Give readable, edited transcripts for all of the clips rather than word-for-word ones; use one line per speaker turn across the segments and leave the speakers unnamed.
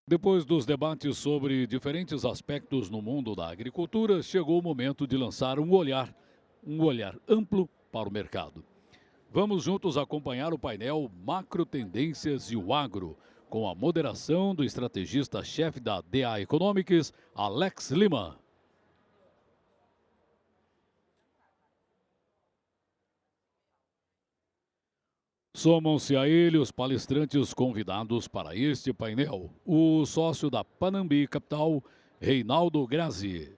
Depois dos debates sobre diferentes aspectos no mundo da agricultura, chegou o momento de lançar um olhar amplo para o mercado. Vamos juntos acompanhar o painel Macro Tendências e o Agro, com a moderação do estrategista-chefe da DA Economics, Alex Lima. Somam-se a ele os palestrantes convidados para este painel, o sócio da Panambi Capital, Reinaldo Grazi.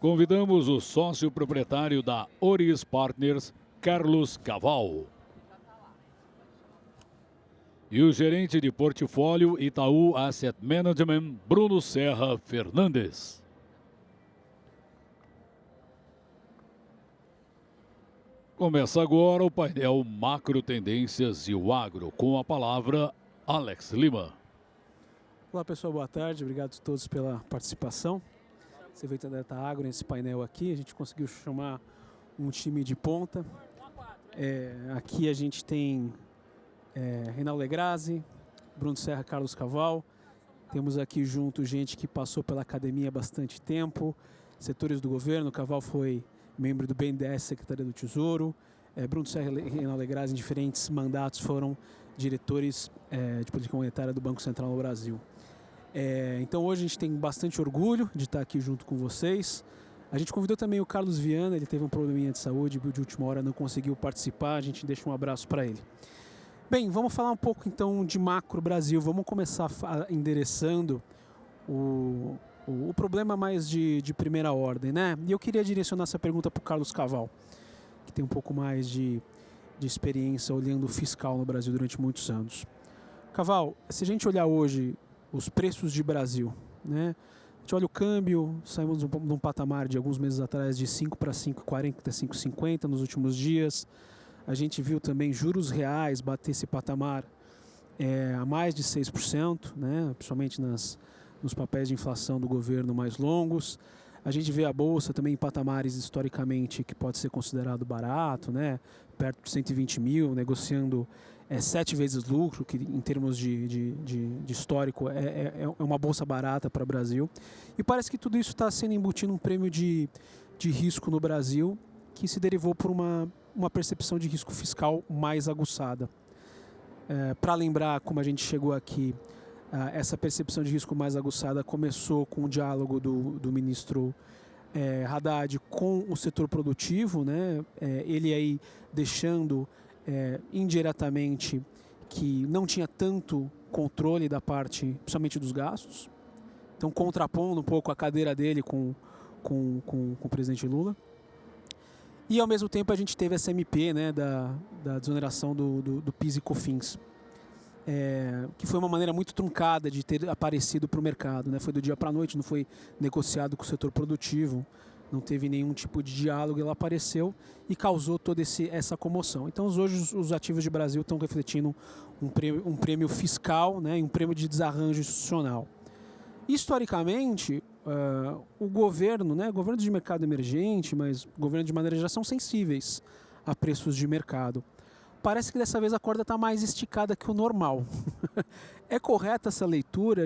Convidamos o sócio proprietário da Oris Partners, Carlos Caval. E o gerente de portfólio Itaú Asset Management, Bruno Serra Fernandes. Começa agora o painel Macro Tendências e o Agro, com a palavra Alex Lima.
Olá pessoal, boa tarde, obrigado a todos pela participação. Você vê da Data Agro nesse painel aqui, a gente conseguiu chamar um time de ponta. Aqui a gente tem Reinaldo Grazi, Bruno Serra, Carlos Caval. Temos aqui junto gente que passou pela academia há bastante tempo, setores do governo. Caval foi membro do BNDES, Secretaria do Tesouro. Bruno Serra e Reinaldo Grazi, em diferentes mandatos, foram diretores de política monetária do Banco Central no Brasil. Então hoje a gente tem bastante orgulho de estar aqui junto com vocês. A gente convidou também o Carlos Viana, ele teve um probleminha de saúde, de última hora não conseguiu participar, a gente deixa um abraço para ele. Bem, vamos falar um pouco então de macro Brasil, vamos começar endereçando o problema mais de primeira ordem, né? E eu queria direcionar essa pergunta para o Carlos Caval, que tem um pouco mais de experiência olhando o fiscal no Brasil durante muitos anos. Caval, se a gente olhar hoje os preços de Brasil, né? A gente olha o câmbio, saímos de um patamar de alguns meses atrás de 5 para 5,40, 5,50 nos últimos dias. A gente viu também juros reais bater esse patamar a mais de 6%, né? Principalmente nos papéis de inflação do governo mais longos. A gente vê a Bolsa também em patamares historicamente que pode ser considerado barato, né? Perto de 120 mil, negociando 7 vezes lucro, que em termos de histórico é uma bolsa barata para o Brasil. E parece que tudo isso está sendo embutido um prêmio de risco no Brasil, que se derivou por uma percepção de risco fiscal mais aguçada. Para lembrar como a gente chegou aqui, essa percepção de risco mais aguçada começou com o diálogo do ministro Haddad com o setor produtivo, né? Ele aí deixando indiretamente que não tinha tanto controle da parte, principalmente dos gastos, então contrapondo um pouco a cadeira dele com o presidente Lula. E ao mesmo tempo a gente teve essa MP, né, da desoneração do PIS e COFINS, que foi uma maneira muito truncada de ter aparecido para o mercado, né? Foi do dia para a noite, não foi negociado com o setor produtivo, não teve nenhum tipo de diálogo, ela apareceu e causou toda essa comoção. Então hoje os ativos de Brasil estão refletindo um prêmio fiscal, né, e um prêmio de desarranjo institucional. Historicamente, o governo, né, governos de mercado emergente, mas governos de maneira geral são sensíveis a preços de mercado. Parece que dessa vez a corda está mais esticada que o normal. É correta essa leitura?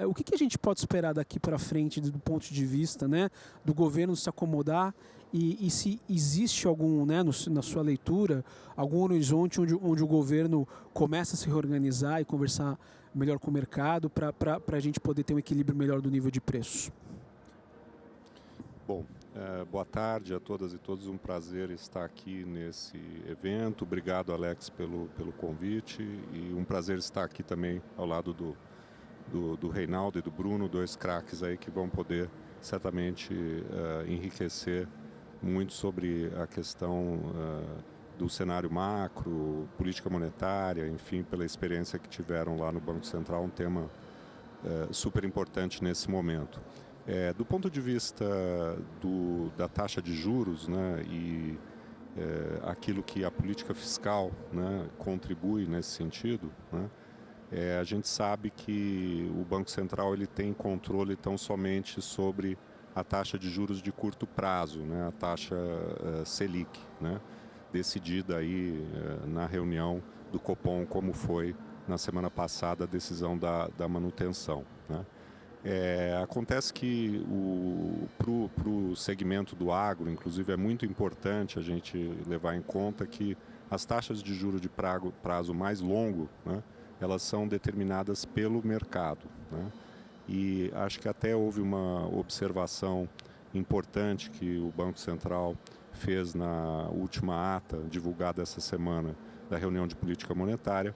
O que a gente pode esperar daqui para frente do ponto de vista, né, do governo se acomodar e se existe algum, né, na sua leitura, algum horizonte onde o governo começa a se reorganizar e conversar melhor com o mercado para a gente poder ter um equilíbrio melhor do nível de preços?
Bom, boa tarde a todas e todos, um prazer estar aqui nesse evento. Obrigado, Alex, pelo convite, e um prazer estar aqui também ao lado do Reinaldo e do Bruno, dois craques aí que vão poder certamente enriquecer muito sobre a questão do cenário macro, política monetária, enfim, pela experiência que tiveram lá no Banco Central, um tema super importante nesse momento. Do ponto de vista da taxa de juros, né, e aquilo que a política fiscal, né, contribui nesse sentido, né, a gente sabe que o Banco Central ele tem controle tão somente sobre a taxa de juros de curto prazo, né, a taxa Selic, né. decidida aí na reunião do Copom, como foi na semana passada a decisão da manutenção, né? Acontece que para o segmento do agro, inclusive, é muito importante a gente levar em conta que as taxas de juros de prazo mais longo, né, elas são determinadas pelo mercado, né? E acho que até houve uma observação importante que o Banco Central fez na última ata divulgada essa semana da reunião de política monetária,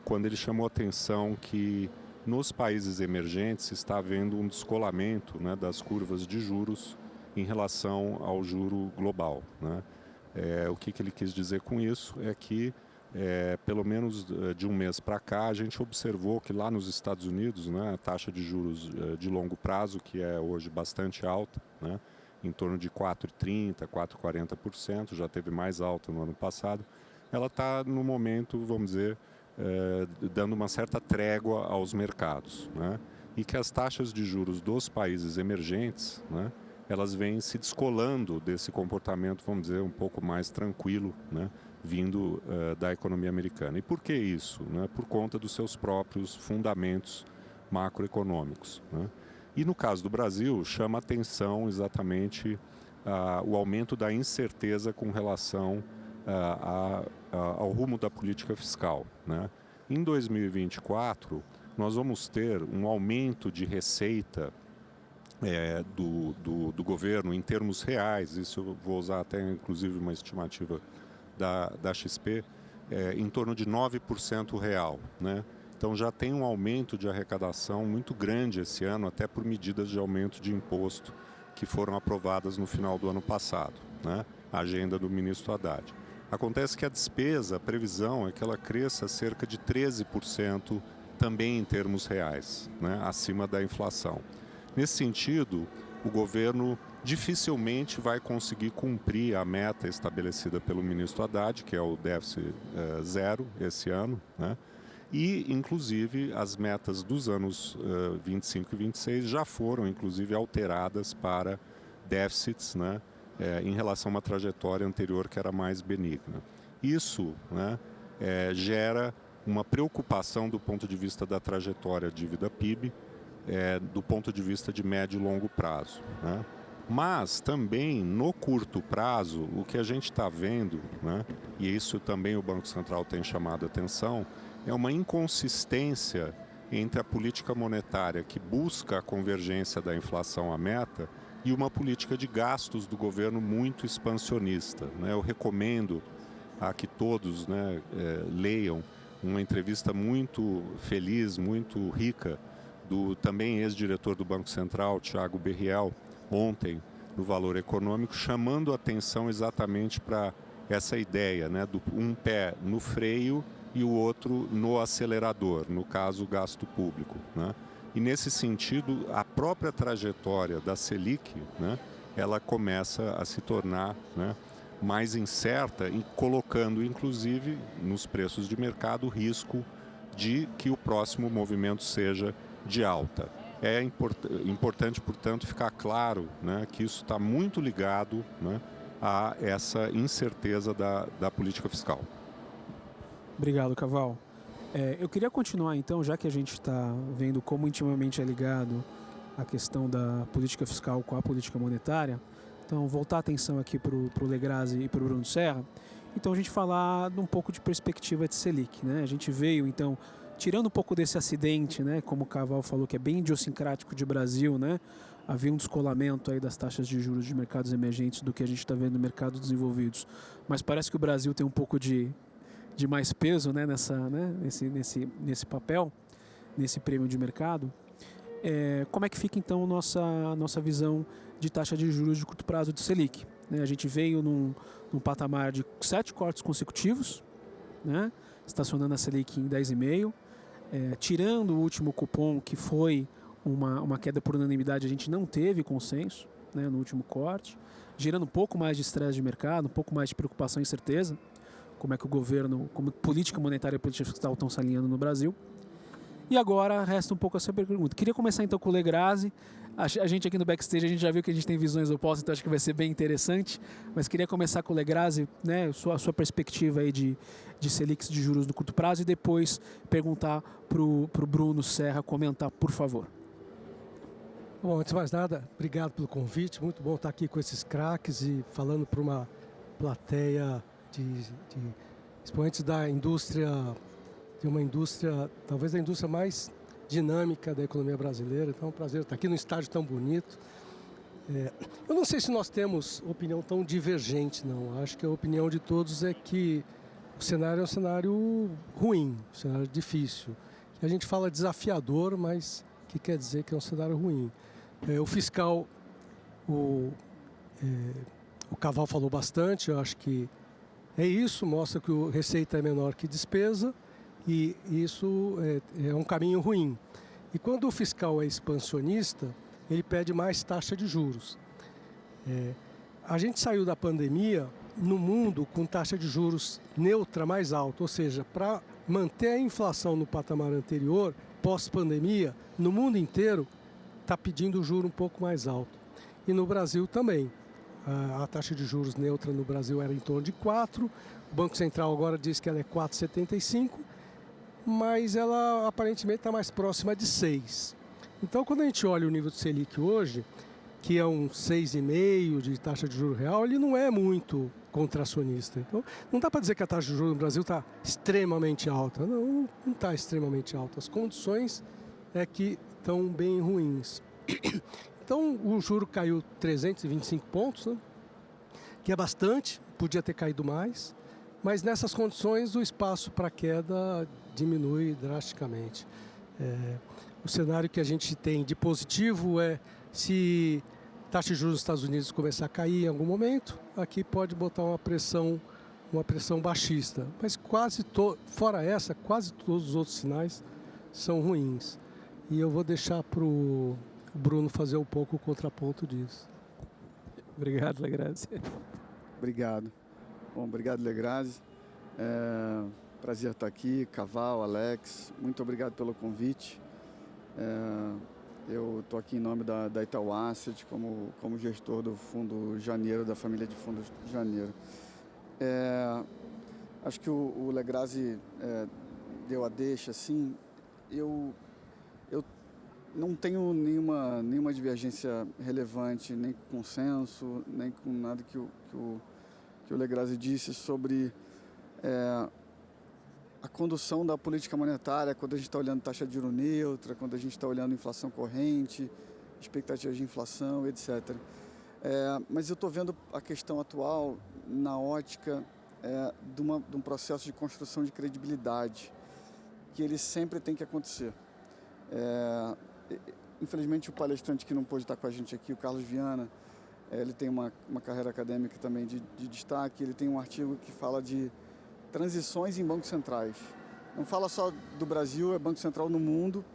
quando ele chamou a atenção que nos países emergentes está havendo um descolamento, né, das curvas de juros em relação ao juro global, né? O que ele quis dizer com isso é que, pelo menos de um mês para cá, a gente observou que lá nos Estados Unidos, né, a taxa de juros de longo prazo, que é hoje bastante alta, né, em torno de 4,30%, 4,40%, já teve mais alta no ano passado, ela está no momento, vamos dizer, dando uma certa trégua aos mercados, né? E que as taxas de juros dos países emergentes, né, elas vêm se descolando desse comportamento, vamos dizer, um pouco mais tranquilo, né, vindo da economia americana. E por que isso? Né? Por conta dos seus próprios fundamentos macroeconômicos, né? E no caso do Brasil, chama atenção exatamente o aumento da incerteza com relação ao rumo da política fiscal, né? Em 2024, nós vamos ter um aumento de receita do governo em termos reais, isso eu vou usar até inclusive uma estimativa da XP, em torno de 9% real, né? Então já tem um aumento de arrecadação muito grande esse ano, até por medidas de aumento de imposto que foram aprovadas no final do ano passado, né? A agenda do ministro Haddad. Acontece que a despesa, a previsão é que ela cresça cerca de 13% também em termos reais, né, acima da inflação. Nesse sentido, o governo dificilmente vai conseguir cumprir a meta estabelecida pelo ministro Haddad, que é o déficit zero esse ano, né? E, inclusive, as metas dos anos 25 e 26 já foram, inclusive, alteradas para déficits, né, em relação a uma trajetória anterior que era mais benigna. Isso, né, gera uma preocupação do ponto de vista da trajetória dívida-PIB, do ponto de vista de médio e longo prazo, né? Mas também no curto prazo, o que a gente está vendo, né, e isso também o Banco Central tem chamado a atenção, é uma inconsistência entre a política monetária que busca a convergência da inflação à meta e uma política de gastos do governo muito expansionista, né? Eu recomendo a que todos, né, leiam uma entrevista muito feliz, muito rica, do também ex-diretor do Banco Central, Thiago Berriel, ontem, no Valor Econômico, chamando a atenção exatamente para essa ideia, né, do um pé no freio e o outro no acelerador, no caso, o gasto público, né? E, nesse sentido, a própria trajetória da Selic, né, ela começa a se tornar, né, mais incerta, e colocando, inclusive, nos preços de mercado, o risco de que o próximo movimento seja de alta. É importante, portanto, ficar claro, né, que isso está muito ligado, né, a essa incerteza da política fiscal.
Obrigado, Caval. Eu queria continuar, então, já que a gente está vendo como intimamente é ligado a questão da política fiscal com a política monetária, então voltar a atenção aqui para o Legrazi e para o Bruno Serra, então a gente falar de um pouco de perspectiva de Selic, né? A gente veio, então, tirando um pouco desse acidente, né, como o Caval falou, que é bem idiosincrático de Brasil, né? Havia um descolamento aí das taxas de juros de mercados emergentes do que a gente está vendo no mercados desenvolvidos, mas parece que o Brasil tem um pouco de mais peso, né, nesse papel, nesse prêmio de mercado. Como é que fica, então, nossa visão de taxa de juros de curto prazo de Selic? Né? A gente veio num patamar de 7 cortes consecutivos, né, estacionando a Selic em 10,5%, tirando o último cupom, que foi uma queda por unanimidade, a gente não teve consenso, né, no último corte, gerando um pouco mais de estresse de mercado, um pouco mais de preocupação e incerteza, como é que o governo, como política monetária e política fiscal estão se alinhando no Brasil. E agora resta um pouco essa pergunta. Queria começar então com o Legrazi. A gente aqui no backstage, a gente já viu que a gente tem visões opostas, então acho que vai ser bem interessante. Mas queria começar com o Legrazi, né, a sua perspectiva aí de Selics de juros no curto prazo e depois perguntar para o Bruno Serra comentar, por favor.
Bom, antes de mais nada, obrigado pelo convite. Muito bom estar aqui com esses craques e falando para uma plateia de expoentes da indústria, de uma indústria, talvez a indústria mais dinâmica da economia brasileira. Então é um prazer estar aqui num estádio tão bonito. Eu não sei se nós temos opinião tão divergente, não. Acho que a opinião de todos é que o cenário é um cenário ruim, um cenário difícil. A gente fala desafiador, mas que quer dizer que é um cenário ruim. O fiscal, o Caval falou bastante, eu acho que é isso, mostra que a receita é menor que despesa e isso é um caminho ruim. E quando o fiscal é expansionista, ele pede mais taxa de juros. A gente saiu da pandemia no mundo com taxa de juros neutra mais alta, ou seja, para manter a inflação no patamar anterior, pós-pandemia, no mundo inteiro, está pedindo o juro um pouco mais alto. E no Brasil também. A taxa de juros neutra no Brasil era em torno de 4, o Banco Central agora diz que ela é 4,75, mas ela aparentemente está mais próxima de 6. Então, quando a gente olha o nível de Selic hoje, que é um 6,5% de taxa de juros real, ele não é muito contracionista. Então, não dá para dizer que a taxa de juros no Brasil está extremamente alta. Não está extremamente alta. As condições é que estão bem ruins. Então, o juro caiu 325 pontos, né? Que é bastante, podia ter caído mais, mas nessas condições o espaço para queda diminui drasticamente. O cenário que a gente tem de positivo é se a taxa de juros dos Estados Unidos começar a cair em algum momento, aqui pode botar uma pressão baixista, mas fora essa, quase todos os outros sinais são ruins. E eu vou deixar para o Bruno fazer um pouco o contraponto disso.
Obrigado, Legrazi.
Obrigado. Bom, obrigado, Legrazi. Prazer estar aqui, Caval, Alex, muito obrigado pelo convite. Eu estou aqui em nome da Itaú Asset, como gestor do Fundo Janeiro, da família de fundos Janeiro. Acho que o Legrazi deu a deixa, assim, eu não tenho nenhuma divergência relevante, nem com consenso, nem com nada que o Legrazi disse sobre a condução da política monetária, quando a gente está olhando taxa de juros neutra, quando a gente está olhando inflação corrente, expectativas de inflação, etc. Mas eu estou vendo a questão atual na ótica de um processo de construção de credibilidade, que ele sempre tem que acontecer. Infelizmente, o palestrante que não pôde estar com a gente aqui, o Carlos Viana, ele tem uma carreira acadêmica também de destaque. Ele tem um artigo que fala de transições em bancos centrais. Não fala só do Brasil, é Banco Central no mundo.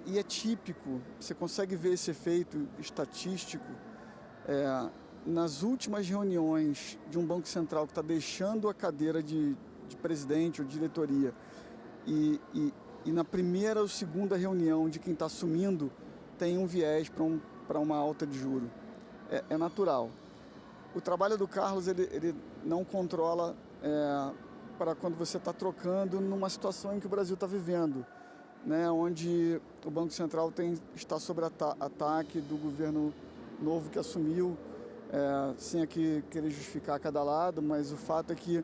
E é típico, você consegue ver esse efeito estatístico nas últimas reuniões de um Banco Central que está deixando a cadeira de presidente ou diretoria e na primeira ou segunda reunião de quem está assumindo tem um viés para uma alta de juro. É natural. O trabalho do Carlos, ele não controla para quando você está trocando numa situação em que o Brasil está vivendo, né, onde o Banco Central está sob ataque do governo novo que assumiu, sem aqui querer justificar cada lado, mas o fato é que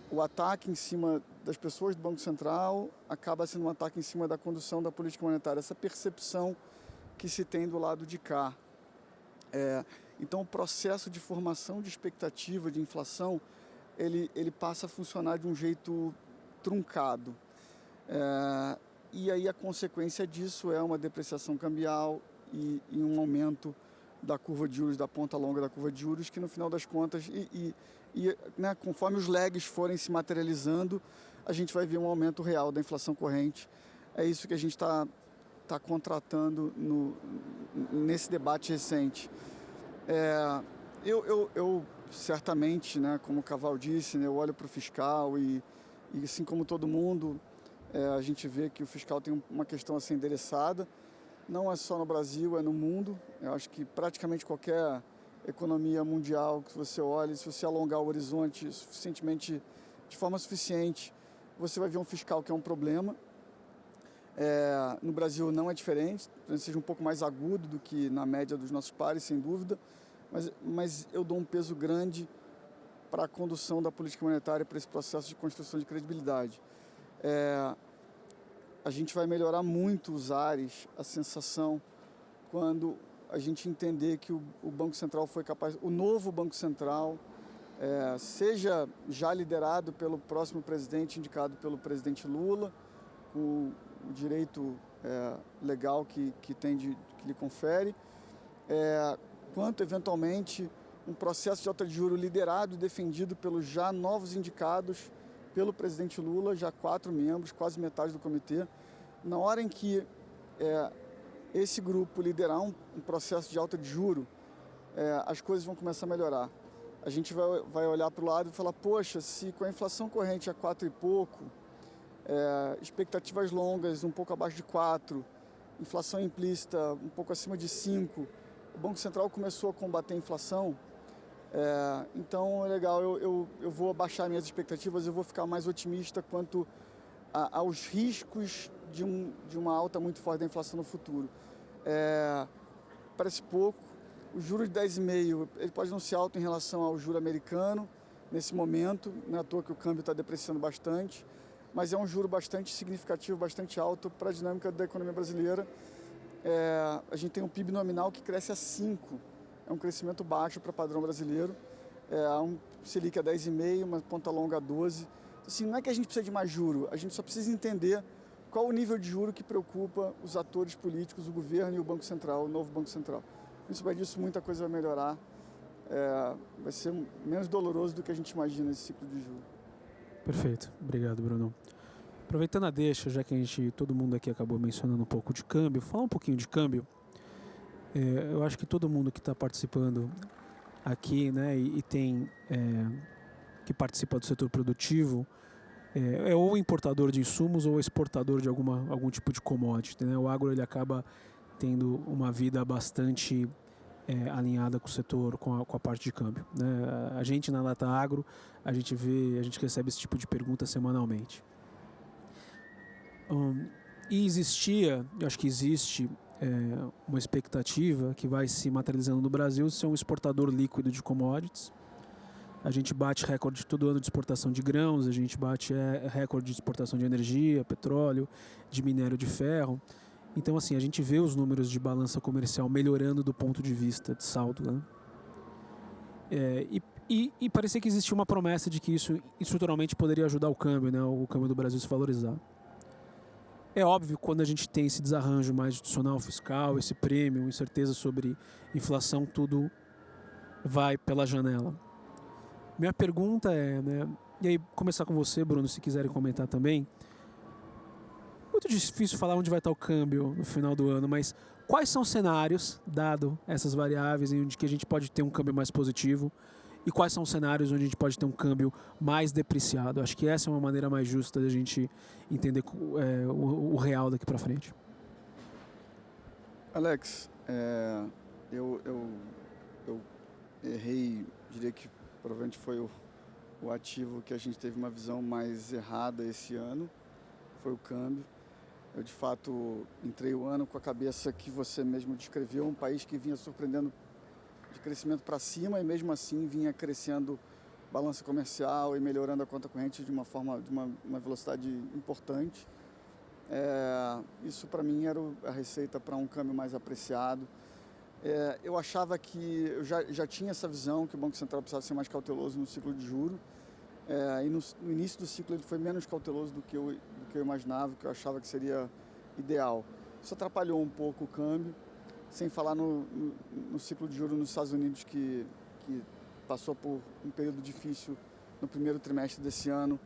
o ataque em cima das pessoas do Banco Central acaba sendo um ataque em cima da condução da política monetária, essa percepção que se tem do lado de cá. Então, o processo de formação de expectativa de inflação, ele passa a funcionar de um jeito truncado. E aí a consequência disso é uma depreciação cambial e um aumento da curva de juros, da ponta longa da curva de juros, que no final das contas, né, conforme os lags forem se materializando, a gente vai ver um aumento real da inflação corrente. É isso que a gente está contratando nesse debate recente. Eu certamente, né, como o Caval disse, né, eu olho para o fiscal e assim como todo mundo, A gente vê que o fiscal tem uma questão a ser endereçada, não é só no Brasil, é no mundo. Eu acho que praticamente qualquer economia mundial que você olhe, se você alongar o horizonte de forma suficiente, você vai ver um fiscal que é um problema. No Brasil não é diferente, talvez seja um pouco mais agudo do que na média dos nossos pares, sem dúvida, mas eu dou um peso grande para a condução da política monetária, para esse processo de construção de credibilidade. A gente vai melhorar muito os ares, a sensação, quando a gente entender que o Banco Central foi capaz, o novo Banco Central, seja já liderado pelo próximo presidente, indicado pelo presidente Lula, com o direito legal que lhe confere, quanto eventualmente um processo de alta de juros liderado e defendido pelos já novos indicados pelo presidente Lula, já 4 membros, quase metade do comitê. Na hora em que esse grupo liderar um processo de alta de juros, as coisas vão começar a melhorar. A gente vai olhar para o lado e falar, poxa, se com a inflação corrente a 4 e pouco, expectativas longas um pouco abaixo de 4, inflação implícita um pouco acima de 5, o Banco Central começou a combater a inflação, então é legal, eu vou abaixar minhas expectativas, eu vou ficar mais otimista quanto aos riscos de uma alta muito forte da inflação no futuro. Parece pouco, o juro de 10,5 ele pode não ser alto em relação ao juro americano nesse momento, não é à toa que o câmbio está depreciando bastante, mas é um juro bastante significativo, bastante alto para a dinâmica da economia brasileira. A gente tem um PIB nominal que cresce a 5, é um crescimento baixo para o padrão brasileiro, um Selic a 10,5, uma ponta longa a 12. Assim, não é que a gente precisa de mais juro, a gente só precisa entender qual o nível de juro que preocupa os atores políticos, o governo e o Banco Central, o novo Banco Central. Em cima disso, muita coisa vai melhorar, vai ser menos doloroso do que a gente imagina esse ciclo de juros.
Perfeito, obrigado, Bruno. Aproveitando a deixa, já que todo mundo aqui acabou mencionando um pouco de câmbio, falar um pouquinho de câmbio. Eu acho que todo mundo que está participando aqui, né, que participa do setor produtivo, é ou importador de insumos ou exportador de algum tipo de commodity, né? O agro ele acaba tendo uma vida bastante alinhada com o setor, com a parte de câmbio, né? A gente na Data Agro, a gente recebe esse tipo de pergunta semanalmente. E eu acho que existe uma expectativa que vai se materializando no Brasil de ser um exportador líquido de commodities. A gente bate recorde todo ano de exportação de grãos, a gente bate recorde de exportação de energia, petróleo, de minério de ferro. Então, assim, a gente vê os números de balança comercial melhorando do ponto de vista de saldo, né? E parecia que existia uma promessa de que isso estruturalmente poderia ajudar o câmbio, né? O câmbio do Brasil se valorizar. É óbvio, quando a gente tem esse desarranjo mais institucional, fiscal, esse prêmio, incerteza sobre inflação, tudo vai pela janela. Minha pergunta né? E aí começar com você, Bruno, se quiserem comentar também. Muito difícil falar onde vai estar o câmbio no final do ano, mas quais são os cenários, dado essas variáveis, em onde que a gente pode ter um câmbio mais positivo e quais são os cenários onde a gente pode ter um câmbio mais depreciado? Acho que essa é uma maneira mais justa de a gente entender o real daqui para frente.
Alex, eu errei, diria que provavelmente foi o ativo que a gente teve uma visão mais errada esse ano, foi o câmbio. Eu, de fato, entrei o ano com a cabeça que você mesmo descreveu, um país que vinha surpreendendo de crescimento para cima e mesmo assim vinha crescendo balança comercial e melhorando a conta corrente de uma velocidade importante. Isso para mim era a receita para um câmbio mais apreciado. Eu achava que, eu já tinha essa visão que o Banco Central precisava ser mais cauteloso no ciclo de juros. E no início do ciclo ele foi menos cauteloso do que eu imaginava, que eu achava que seria ideal. Isso atrapalhou um pouco o câmbio, sem falar no ciclo de juros nos Estados Unidos, que passou por um período difícil no primeiro trimestre desse ano,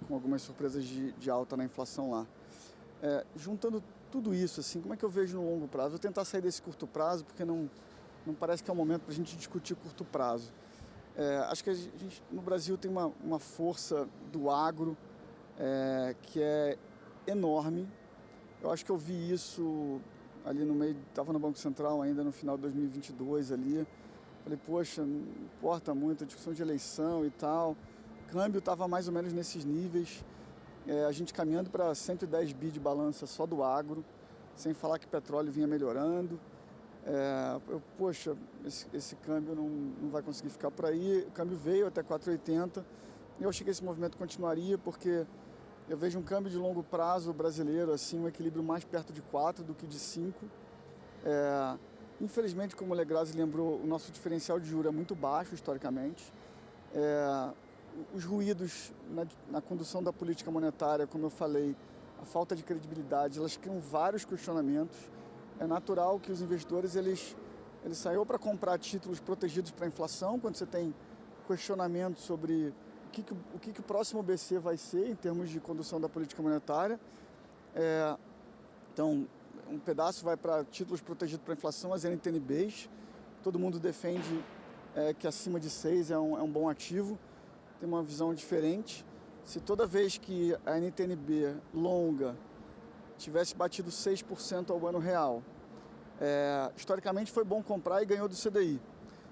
com algumas surpresas de alta na inflação lá. Juntando tudo isso, assim, como é que eu vejo no longo prazo? Vou tentar sair desse curto prazo, porque não parece que é o momento para a gente discutir curto prazo. Acho que a gente no Brasil tem uma força do agro que é enorme. Eu acho que eu vi isso ali no meio, estava no Banco Central ainda no final de 2022 ali. Falei, poxa, não importa muito a discussão de eleição e tal. O câmbio estava mais ou menos nesses níveis. A gente caminhando para 110 bi de balança só do agro, sem falar que petróleo vinha melhorando. Poxa, esse câmbio não vai conseguir ficar por aí. O câmbio veio até 4,80. Eu achei que esse movimento continuaria, porque eu vejo um câmbio de longo prazo brasileiro, assim, um equilíbrio mais perto de 4 do que de 5. Infelizmente, como o Legrazi lembrou, o nosso diferencial de juros é muito baixo historicamente. Os ruídos na condução da política monetária, como eu falei, a falta de credibilidade, elas criam vários questionamentos. É natural que os investidores eles saiam para comprar títulos protegidos para a inflação, quando você tem questionamento sobre o que o próximo BC vai ser em termos de condução da política monetária. Então, um pedaço vai para títulos protegidos para a inflação, as NTNBs. Todo mundo defende que acima de 6 é um bom ativo. Tem uma visão diferente. Se toda vez que a NTNB longa tivesse batido 6% ao ano real, historicamente foi bom comprar e ganhou do CDI.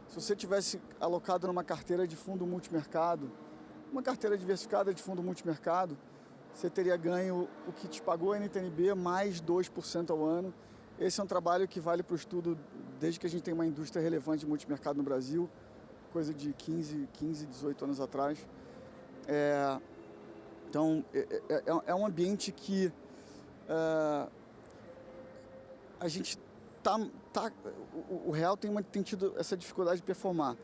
Se você tivesse alocado numa carteira de fundo multimercado, uma carteira diversificada de fundo multimercado, você teria ganho o que te pagou a NTNB mais 2% ao ano. Esse é um trabalho que vale para o estudo desde que a gente tem uma indústria relevante de multimercado no Brasil, coisa de 15, 18 anos atrás. Então, é um ambiente que a gente o real tem tido essa dificuldade de performar.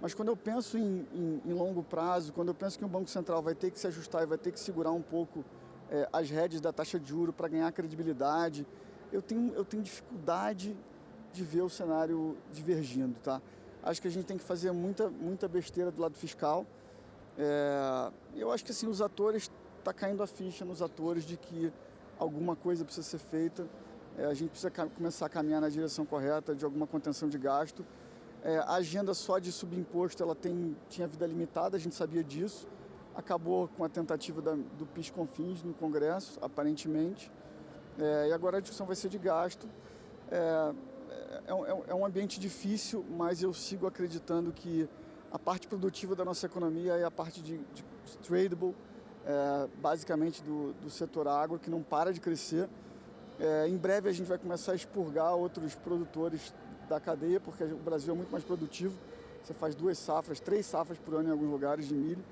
Mas quando eu penso em longo prazo, quando eu penso que o Banco Central vai ter que se ajustar e vai ter que segurar um pouco as rédeas da taxa de juros para ganhar credibilidade, eu tenho dificuldade de ver o cenário divergindo, tá? Acho que a gente tem que fazer muita besteira do lado fiscal. Eu acho que assim, os atores, está caindo a ficha nos atores de que alguma coisa precisa ser feita. A gente precisa começar a caminhar na direção correta de alguma contenção de gasto. A agenda só de subimposto tinha vida limitada, a gente sabia disso. Acabou com a tentativa do PIS/COFINS no Congresso, aparentemente. E agora a discussão vai ser de gasto. É um ambiente difícil, mas eu sigo acreditando que a parte produtiva da nossa economia é a parte de tradable, basicamente do setor agro, que não para de crescer. Em breve a gente vai começar a expurgar outros produtores da cadeia, porque o Brasil é muito mais produtivo. Você faz 2 safras, 3 safras por ano em alguns lugares de milho.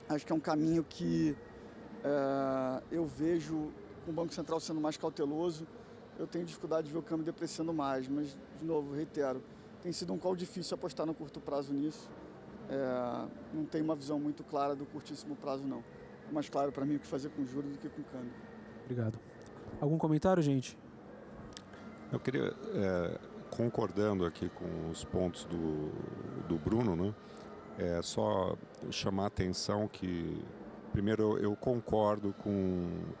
Acho que é um caminho que eu vejo com o Banco Central sendo mais cauteloso. Eu tenho dificuldade de ver o câmbio depreciando mais, mas, de novo, reitero, tem sido um call difícil apostar no curto prazo nisso. Não tenho uma visão muito clara do curtíssimo prazo, não. É mais claro para mim o que fazer com juros do que com câmbio.
Obrigado. Algum comentário, gente?
Eu queria, concordando aqui com os pontos do Bruno, né? Só chamar a atenção que, primeiro, eu concordo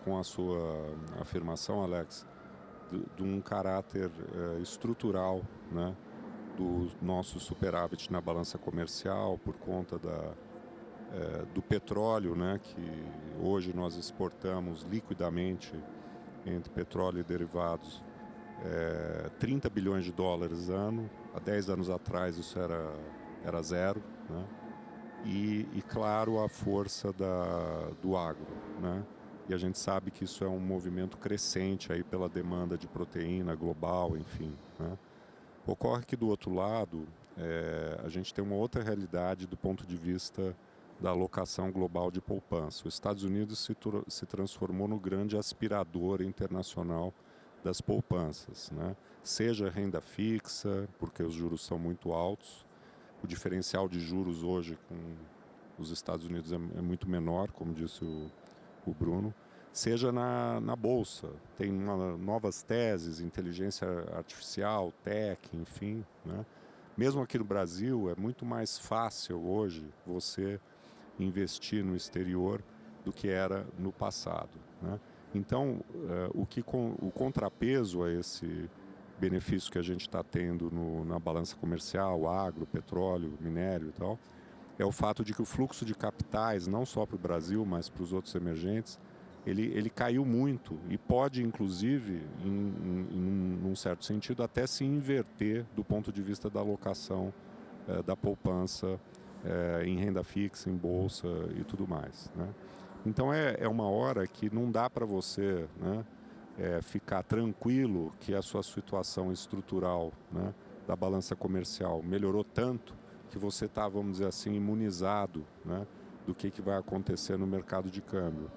com a sua afirmação, Alex, de um caráter estrutural, né, do nosso superávit na balança comercial por conta do petróleo, né, que hoje nós exportamos liquidamente entre petróleo e derivados 30 bilhões de dólares ano. Há 10 anos atrás isso era zero, né? E claro, a força do agro, né? E a gente sabe que isso é um movimento crescente aí pela demanda de proteína global, enfim, né? Ocorre que do outro lado, a gente tem uma outra realidade do ponto de vista da alocação global de poupança. Os Estados Unidos se transformou no grande aspirador internacional das poupanças, né? Seja renda fixa, porque os juros são muito altos. O diferencial de juros hoje com os Estados Unidos é muito menor, como disse o Bruno. Seja na Bolsa, tem novas teses, inteligência artificial, tech, enfim, né? Mesmo aqui no Brasil, é muito mais fácil hoje você investir no exterior do que era no passado, né? Então, o contrapeso a esse benefício que a gente está tendo na balança comercial, agro, petróleo, minério e tal, é o fato de que o fluxo de capitais, não só para o Brasil, mas para os outros emergentes, ele caiu muito e pode, inclusive, num certo sentido, até se inverter do ponto de vista da alocação da poupança em renda fixa, em bolsa e tudo mais, né? Então é uma hora que não dá para você, né, ficar tranquilo que a sua situação estrutural, né, da balança comercial melhorou tanto que você está, vamos dizer assim, imunizado, né, do que vai acontecer no mercado de câmbio.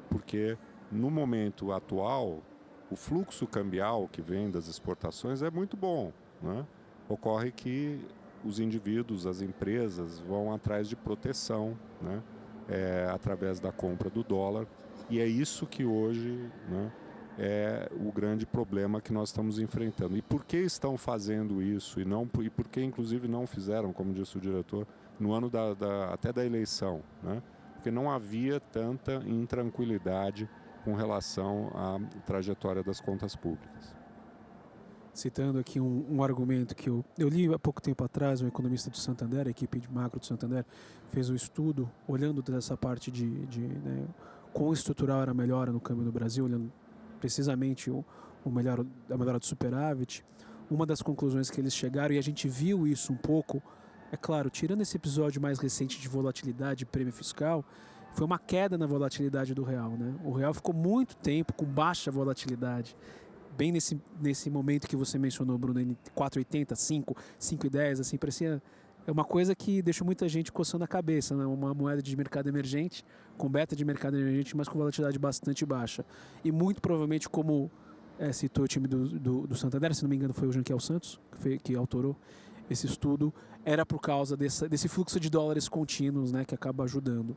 Porque no momento atual, o fluxo cambial que vem das exportações é muito bom, né? Ocorre que os indivíduos, as empresas vão atrás de proteção, né, através da compra do dólar, e é isso que hoje, né, é o grande problema que nós estamos enfrentando. E por que estão fazendo isso e por que inclusive não fizeram, como disse o diretor, no ano até da eleição, né? Porque não havia tanta intranquilidade com relação à trajetória das contas públicas.
Citando aqui um argumento que eu li há pouco tempo atrás, um economista do Santander, a equipe de macro do Santander, fez um estudo olhando dessa parte né, quão estrutural era a melhora no câmbio no Brasil, olhando precisamente a melhora do superávit. Uma das conclusões que eles chegaram, e a gente viu isso um pouco, é claro, tirando esse episódio mais recente de volatilidade e prêmio fiscal, foi uma queda na volatilidade do real, né? O real ficou muito tempo com baixa volatilidade, bem nesse momento que você mencionou, Bruno, em 4,80, 5, 5,10, assim, parecia... É uma coisa que deixou muita gente coçando a cabeça, né? Uma moeda de mercado emergente, com beta de mercado emergente, mas com volatilidade bastante baixa. E muito provavelmente, como citou o time do Santander, se não me engano foi o Janquiel Santos, que autorou esse estudo, era por causa desse fluxo de dólares contínuos, né, que acaba ajudando.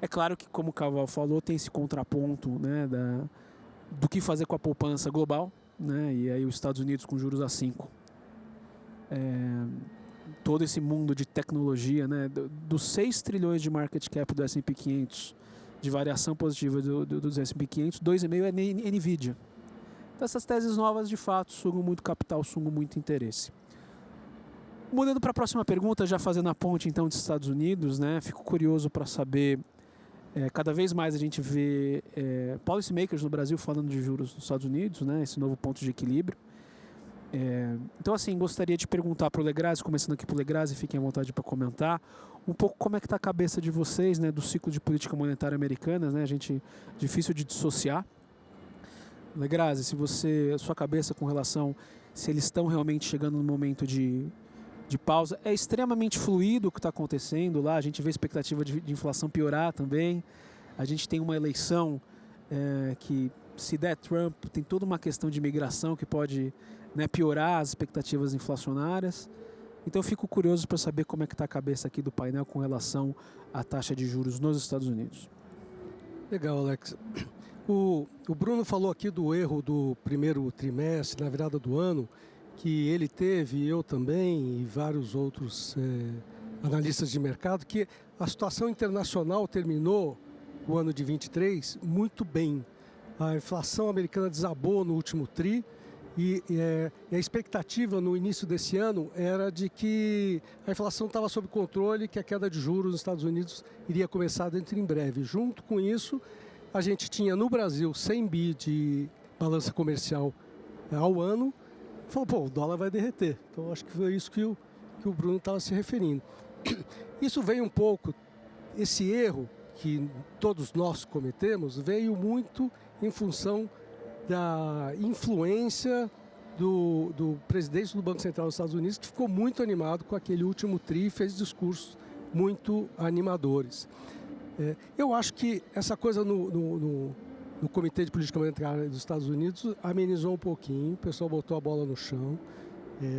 É claro que, como o Caval falou, tem esse contraponto, né, do que fazer com a poupança global, né, e aí os Estados Unidos com juros a 5. Todo esse mundo de tecnologia, né, dos 6 trilhões de market cap do S&P 500, de variação positiva do S&P 500, 2,5 é NVIDIA. Então essas teses novas, de fato, sugam muito capital, sugam muito interesse. Mudando para a próxima pergunta, já fazendo a ponte então dos Estados Unidos, né, fico curioso para saber, cada vez mais a gente vê policymakers no Brasil falando de juros nos Estados Unidos, né, esse novo ponto de equilíbrio. Então, assim, gostaria de perguntar para o Legrazzi, começando aqui para o Legrazzi, fiquem à vontade para comentar, um pouco como é que está a cabeça de vocês, né, do ciclo de política monetária americana, né, difícil de dissociar. Legrazzi, sua cabeça com relação, se eles estão realmente chegando no momento de pausa, é extremamente fluido o que está acontecendo lá, a gente vê a expectativa de inflação piorar também, a gente tem uma eleição que, se der Trump, tem toda uma questão de imigração que pode, né, piorar as expectativas inflacionárias. Então eu fico curioso para saber como é que está a cabeça aqui do painel com relação à taxa de juros nos Estados Unidos.
Legal, Alex. O Bruno falou aqui do erro do primeiro trimestre, na virada do ano, que ele teve, eu também, e vários outros analistas de mercado, que a situação internacional terminou o ano de 23 muito bem. A inflação americana desabou no último tri e a expectativa no início desse ano era de que a inflação estava sob controle e que a queda de juros nos Estados Unidos iria começar dentro em breve. Junto com isso, a gente tinha no Brasil 100 bi de balança comercial ao ano. Falou, pô, o dólar vai derreter. Então, acho que foi isso que o Bruno estava se referindo. Isso veio um pouco, esse erro que todos nós cometemos, veio muito em função da influência do presidente do Banco Central dos Estados Unidos, que ficou muito animado com aquele último tri e fez discursos muito animadores. Eu acho que essa coisa no Comitê de Política Monetária dos Estados Unidos amenizou um pouquinho, o pessoal botou a bola no chão,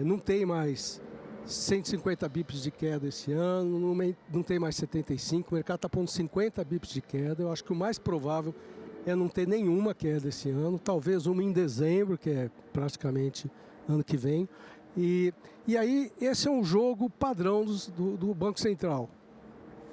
não tem mais 150 bips de queda esse ano, não tem mais 75, o mercado está pondo 50 bips de queda. Eu acho que o mais provável é não ter nenhuma queda esse ano, talvez uma em dezembro, que é praticamente ano que vem. E aí esse é um jogo padrão do Banco Central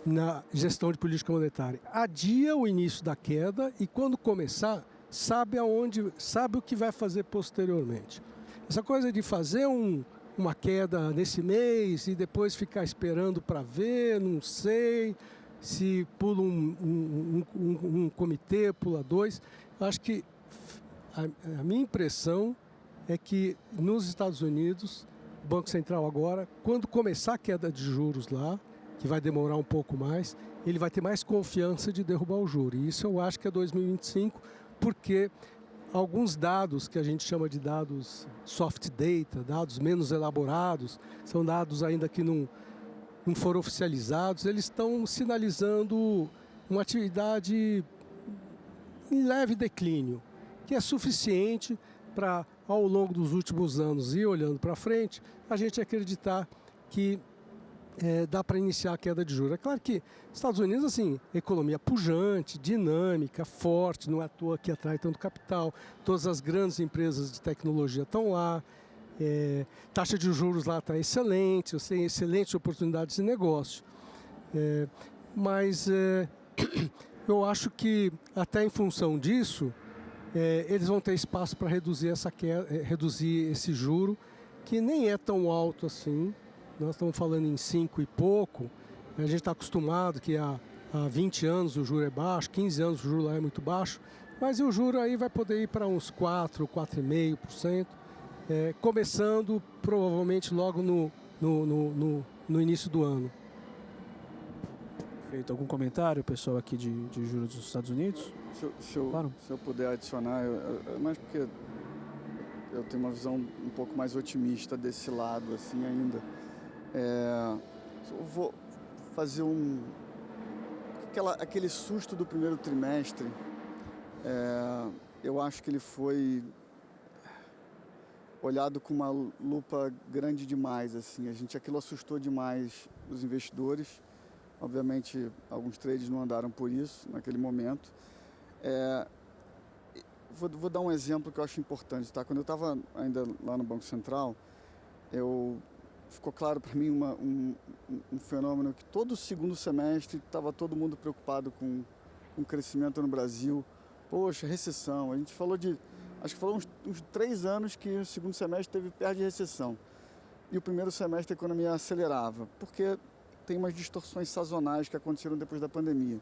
na gestão de política monetária. Adia o início da queda e quando começar, sabe o que vai fazer posteriormente. Essa coisa de fazer um uma queda nesse mês e depois ficar esperando para ver, não sei, se pula um comitê, pula dois. Eu acho que a minha impressão é que nos Estados Unidos, o Banco Central agora, quando começar a queda de juros lá, que vai demorar um pouco mais, ele vai ter mais confiança de derrubar o juro. E isso eu acho que é 2025, porque alguns dados que a gente chama de dados soft data, dados menos elaborados, são dados ainda que não foram oficializados, eles estão sinalizando uma atividade em leve declínio, que é suficiente para, ao longo dos últimos anos e olhando para frente, a gente acreditar que dá para iniciar a queda de juros. É claro que Estados Unidos, assim, economia pujante, dinâmica, forte, não é à toa que atrai tanto capital, todas as grandes empresas de tecnologia estão lá, taxa de juros lá está excelente, você tem excelentes oportunidades de negócio. Mas eu acho que até em função disso, eles vão ter espaço para reduzir reduzir esse juro, que nem é tão alto assim. Nós estamos falando em 5 e pouco, a gente está acostumado que há 20 anos o juro é baixo, 15 anos o juro lá é muito baixo, mas o juro aí vai poder ir para uns 4, 4,5%, começando provavelmente logo no início do ano.
Feito algum comentário, pessoal, aqui de juros dos Estados Unidos?
Se eu puder adicionar, mas porque eu tenho uma visão um pouco mais otimista desse lado, assim, ainda. Eu vou fazer aquele susto do primeiro trimestre, eu acho que ele foi olhado com uma lupa grande demais, assim. Aquilo assustou demais os investidores. Obviamente, alguns trades não andaram por isso naquele momento. Vou dar um exemplo que eu acho importante, tá? Quando eu estava ainda lá no Banco Central, ficou claro para mim um fenômeno que todo segundo semestre estava todo mundo preocupado com o crescimento no Brasil. Poxa, recessão. A gente falou acho que falou uns 3 anos que o segundo semestre teve perto de recessão. E o primeiro semestre a economia acelerava, porque tem umas distorções sazonais que aconteceram depois da pandemia.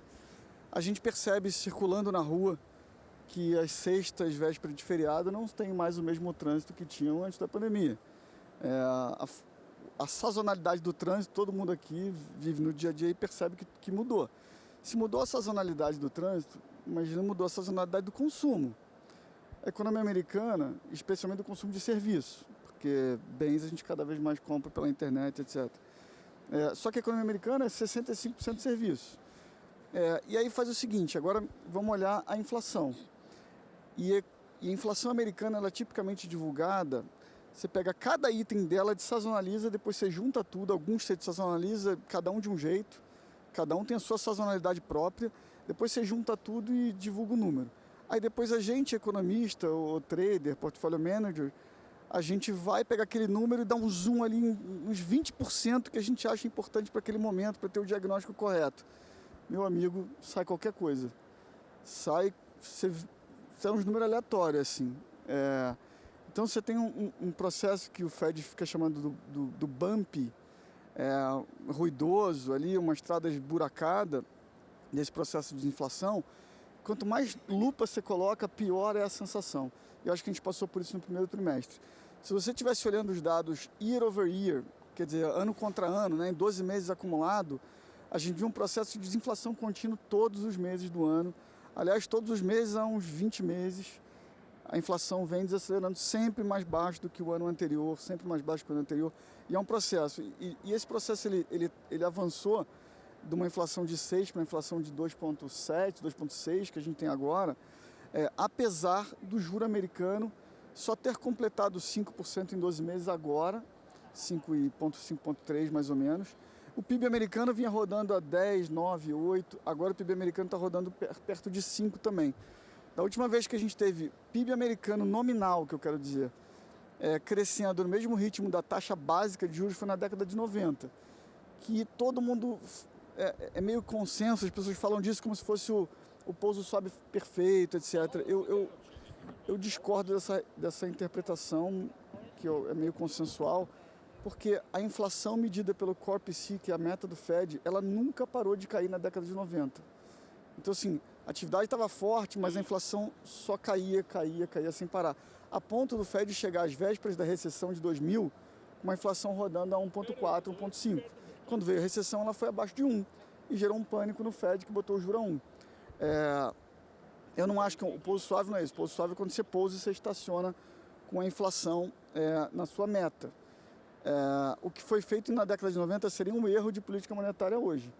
A gente percebe circulando na rua que as sextas, vésperas de feriado, não tem mais o mesmo trânsito que tinham antes da pandemia. A sazonalidade do trânsito, todo mundo aqui vive no dia a dia e percebe que mudou. Se mudou a sazonalidade do trânsito, imagina mudou a sazonalidade do consumo. A economia americana, especialmente do consumo de serviço, porque bens a gente cada vez mais compra pela internet, etc. Só que a economia americana é 65% de serviço. E aí faz o seguinte, agora vamos olhar a inflação. E a inflação americana, ela é tipicamente divulgada, você pega cada item dela, sazonaliza, depois você junta tudo, alguns você sazonaliza, cada um de um jeito, cada um tem a sua sazonalidade própria, depois você junta tudo e divulga o número. Aí depois a gente, economista, ou trader, portfólio manager, a gente vai pegar aquele número e dar um zoom ali em uns 20% que a gente acha importante para aquele momento, para ter o diagnóstico correto. Meu amigo, sai qualquer coisa. Sai uns números aleatórios, assim. Então você tem um processo que o Fed fica chamando do bumpy, ruidoso ali, uma estrada esburacada desse processo de desinflação. Quanto mais lupa você coloca, pior é a sensação. Eu acho que a gente passou por isso no primeiro trimestre. Se você estivesse olhando os dados year over year, quer dizer, ano contra ano, né, em 12 meses acumulado, a gente viu um processo de desinflação contínuo todos os meses do ano. Aliás, todos os meses há uns 20 meses, a inflação vem desacelerando sempre mais baixo do que o ano anterior, sempre mais baixo que o ano anterior. E é um processo. E esse processo ele avançou de uma inflação de 6 para uma inflação de 2,7, 2,6 que a gente tem agora, apesar do juro americano só ter completado 5% em 12 meses agora, 5,3 mais ou menos. O PIB americano vinha rodando a 10, 9, 8, agora o PIB americano está rodando perto de 5 também. Da última vez que a gente teve PIB americano nominal, que eu quero dizer, crescendo no mesmo ritmo da taxa básica de juros foi na década de 90, que todo mundo é meio consenso, as pessoas falam disso como se fosse o pouso sobe perfeito, etc. Eu discordo dessa interpretação, que é meio consensual. porque a inflação medida pelo Core PCE, que é a meta do Fed, ela nunca parou de cair na década de 90. Então, assim, a atividade estava forte, mas a inflação só caía sem parar. A ponto do Fed chegar às vésperas da recessão de 2000, com uma inflação rodando a 1,4, 1,5. Quando veio a recessão, ela foi abaixo de 1 e gerou um pânico no Fed que botou o juro a 1. Eu não acho que o pouso suave não é isso. O pouso suave é quando você pousa e você estaciona com a inflação na sua meta. O que foi feito na década de 90 seria um erro de política monetária hoje.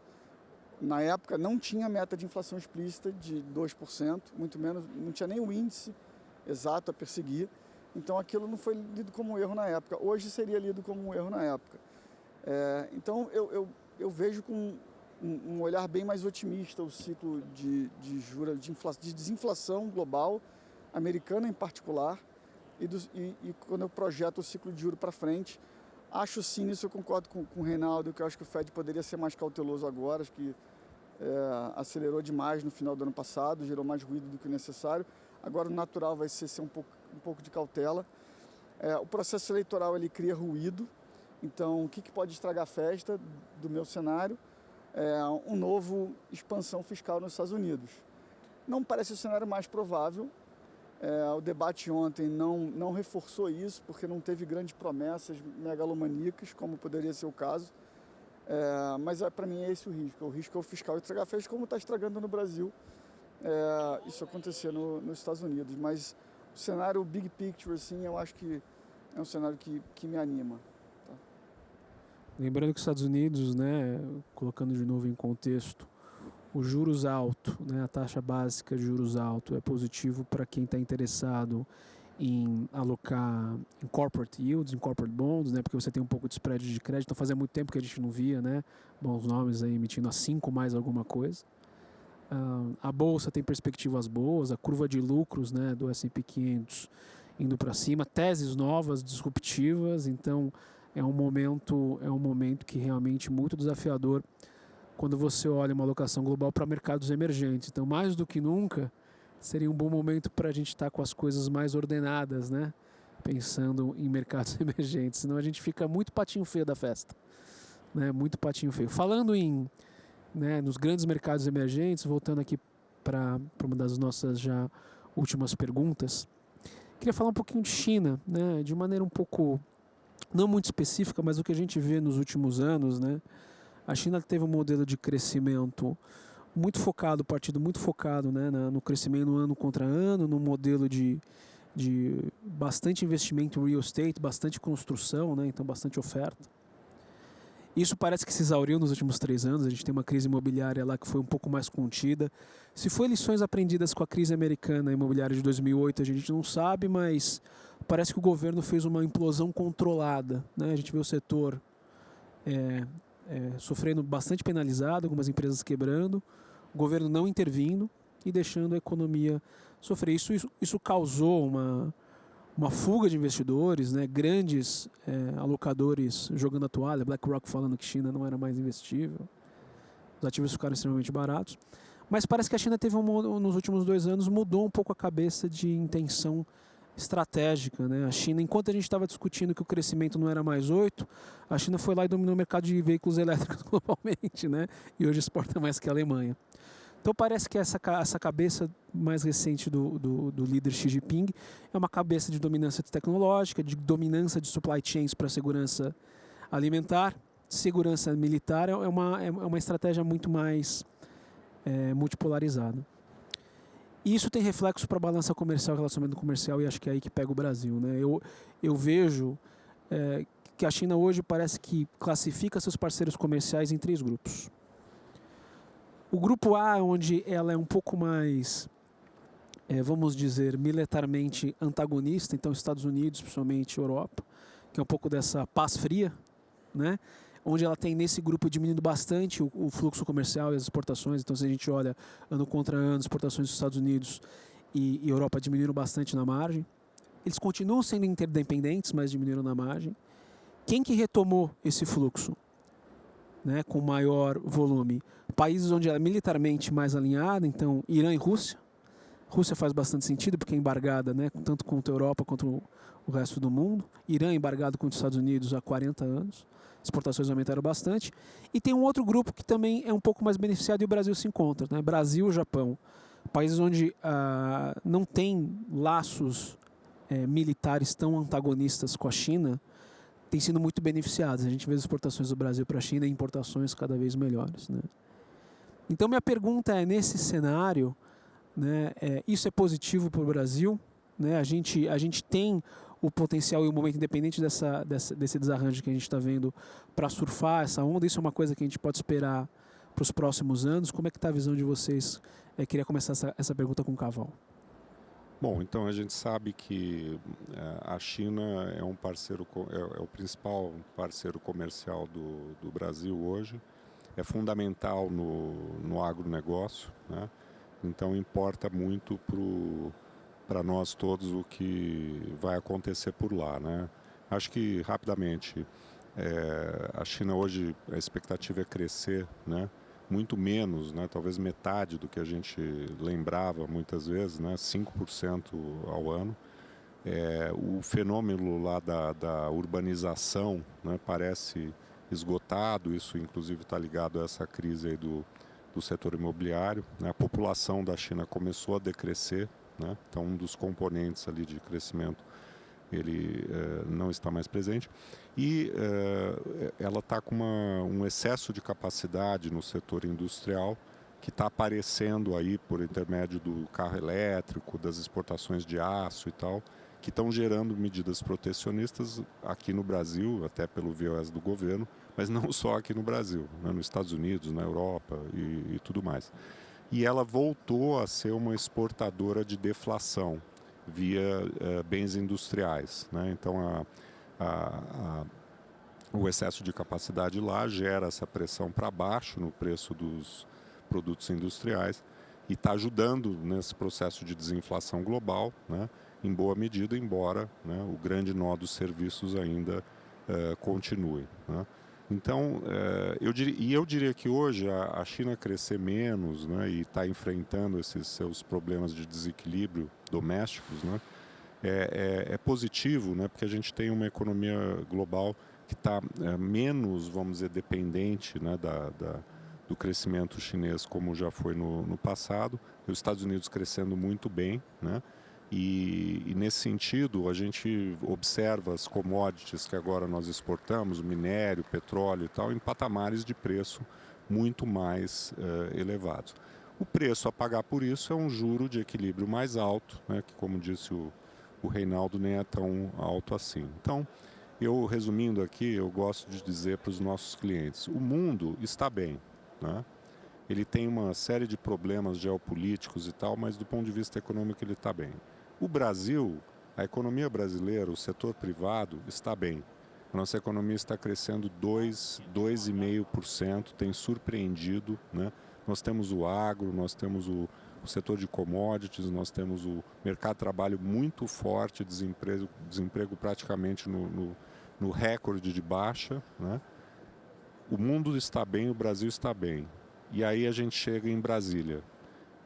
Na época não tinha meta de inflação explícita de 2%, muito menos, não tinha nem o índice exato a perseguir. Então aquilo não foi lido como um erro na época. Hoje seria lido como um erro na época. Então eu vejo com um olhar bem mais otimista o ciclo de juros, de desinflação global, americana em particular, e quando eu projeto o ciclo de juros para frente, acho sim, nisso eu concordo com o Reinaldo, que eu acho que o Fed poderia ser mais cauteloso agora, acho que acelerou demais no final do ano passado, gerou mais ruído do que o necessário. Agora o natural vai ser um pouco de cautela. O processo eleitoral ele cria ruído, então o que pode estragar a festa do meu cenário? Um novo expansão fiscal nos Estados Unidos. Não parece o cenário mais provável. O debate ontem não reforçou isso, porque não teve grandes promessas megalomaníacas, como poderia ser o caso. Mas para mim é esse o risco. O risco é o fiscal estragar a festa, como está estragando no Brasil. Isso acontecer nos Estados Unidos. Mas o cenário big picture, assim, eu acho que é um cenário que me anima.
Lembrando que os Estados Unidos, né, colocando de novo em contexto, o juros alto, né, a taxa básica de juros alto é positivo para quem está interessado em alocar em corporate yields, em corporate bonds, né, porque você tem um pouco de spread de crédito. Então fazia muito tempo que a gente não via, né, bons nomes aí emitindo a 5 mais alguma coisa. A bolsa tem perspectivas boas, a curva de lucros, né, do S&P 500 indo para cima, teses novas, disruptivas. Então é um momento que realmente muito desafiador quando você olha uma alocação global para mercados emergentes. Então, mais do que nunca, seria um bom momento para a gente estar com as coisas mais ordenadas, né? Pensando em mercados emergentes. Senão a gente fica muito patinho feio da festa, né? Muito patinho feio. Falando nos grandes mercados emergentes, voltando aqui para uma das nossas já últimas perguntas, queria falar um pouquinho de China, né? De maneira um pouco não muito específica, mas o que a gente vê nos últimos anos, né? A China teve um modelo de crescimento muito focado, partido muito focado, né, no crescimento ano contra ano, num modelo de bastante investimento em real estate, bastante construção, né, então bastante oferta. Isso parece que se exauriu nos últimos 3 anos, a gente tem uma crise imobiliária lá que foi um pouco mais contida. Se foi lições aprendidas com a crise americana imobiliária de 2008, a gente não sabe, mas parece que o governo fez uma implosão controlada, né? A gente vê o setor sofrendo bastante penalizado, algumas empresas quebrando, o governo não intervindo e deixando a economia sofrer. Isso causou uma fuga de investidores, né? Grandes alocadores jogando a toalha, BlackRock falando que China não era mais investível, os ativos ficaram extremamente baratos. Mas parece que a China teve nos últimos 2 anos mudou um pouco a cabeça de intenção estratégica, né? A China, enquanto a gente estava discutindo que o crescimento não era mais 8, a China foi lá e dominou o mercado de veículos elétricos globalmente, né? E hoje exporta mais que a Alemanha. Então parece que essa cabeça mais recente do líder Xi Jinping é uma cabeça de dominância tecnológica, de dominância de supply chains para segurança alimentar, segurança militar. É uma estratégia muito mais multipolarizada. E isso tem reflexo para a balança comercial, relacionamento comercial, e acho que é aí que pega o Brasil, né? Eu vejo que a China hoje parece que classifica seus parceiros comerciais em 3 grupos. O grupo A, onde ela é um pouco mais, vamos dizer, militarmente antagonista, então Estados Unidos, principalmente Europa, que é um pouco dessa paz fria, né? Onde ela tem nesse grupo diminuindo bastante o fluxo comercial e as exportações. Então, se a gente olha ano contra ano, exportações dos Estados Unidos e Europa diminuíram bastante na margem. Eles continuam sendo interdependentes, mas diminuíram na margem. Quem que retomou esse fluxo, né, com maior volume? Países onde ela é militarmente mais alinhada, então Irã e Rússia. Rússia faz bastante sentido porque é embargada, né, tanto contra a Europa quanto o resto do mundo. Irã é embargado contra os Estados Unidos há 40 anos. Exportações aumentaram bastante. E tem um outro grupo que também é um pouco mais beneficiado e o Brasil se encontra, né? Brasil e Japão. Países onde não tem laços militares tão antagonistas com a China, têm sido muito beneficiados. A gente vê as exportações do Brasil para a China e importações cada vez melhores, né? Então, minha pergunta é, nesse cenário, né, isso é positivo para o Brasil? Né? A gente tem o potencial e o momento, independente desse desarranjo que a gente está vendo, para surfar essa onda? Isso é uma coisa que a gente pode esperar para os próximos anos? Como é que está a visão de vocês? Queria começar essa pergunta com o Caval.
Bom, então a gente sabe que a China é um parceiro, é o principal parceiro comercial do Brasil hoje. É fundamental no agronegócio, né? Então importa muito para nós todos o que vai acontecer por lá, né? Acho que rapidamente a China hoje, a expectativa é crescer, né? Muito menos, né? Talvez metade do que a gente lembrava muitas vezes, né? 5% ao ano. O fenômeno lá da urbanização, né? Parece esgotado, isso inclusive está ligado a essa crise aí do setor imobiliário, né? A população da China começou a decrescer, né? Então um dos componentes ali de crescimento ele não está mais presente e ela está com um excesso de capacidade no setor industrial que está aparecendo aí por intermédio do carro elétrico, das exportações de aço e tal, que estão gerando medidas protecionistas aqui no Brasil, até pelo viés do governo, mas não só aqui no Brasil, né? Nos Estados Unidos, na Europa e tudo mais. E ela voltou a ser uma exportadora de deflação via bens industriais, né? Então o excesso de capacidade lá gera essa pressão para baixo no preço dos produtos industriais e está ajudando nesse processo de desinflação global, né? Em boa medida, embora, né, o grande nó dos serviços ainda continue, né? Então, eu diria que hoje a China crescer menos, né, e está enfrentando esses seus problemas de desequilíbrio domésticos, né, é positivo, né, porque a gente tem uma economia global que está menos, vamos dizer, dependente, né, do crescimento chinês como já foi no passado. Os Estados Unidos crescendo muito bem, né? E nesse sentido, a gente observa as commodities que agora nós exportamos, minério, petróleo e tal, em patamares de preço muito mais elevados. O preço a pagar por isso é um juro de equilíbrio mais alto, né, que, como disse o Reinaldo, nem é tão alto assim. Então, eu resumindo aqui, eu gosto de dizer para os nossos clientes, o mundo está bem, né? Ele tem uma série de problemas geopolíticos e tal, mas do ponto de vista econômico ele está bem. O Brasil, a economia brasileira, o setor privado está bem. A nossa economia está crescendo 2,5%, tem surpreendido, né? Nós temos o agro, nós temos o setor de commodities, nós temos o mercado de trabalho muito forte, desemprego praticamente no recorde de baixa, né? O mundo está bem, o Brasil está bem. E aí a gente chega em Brasília.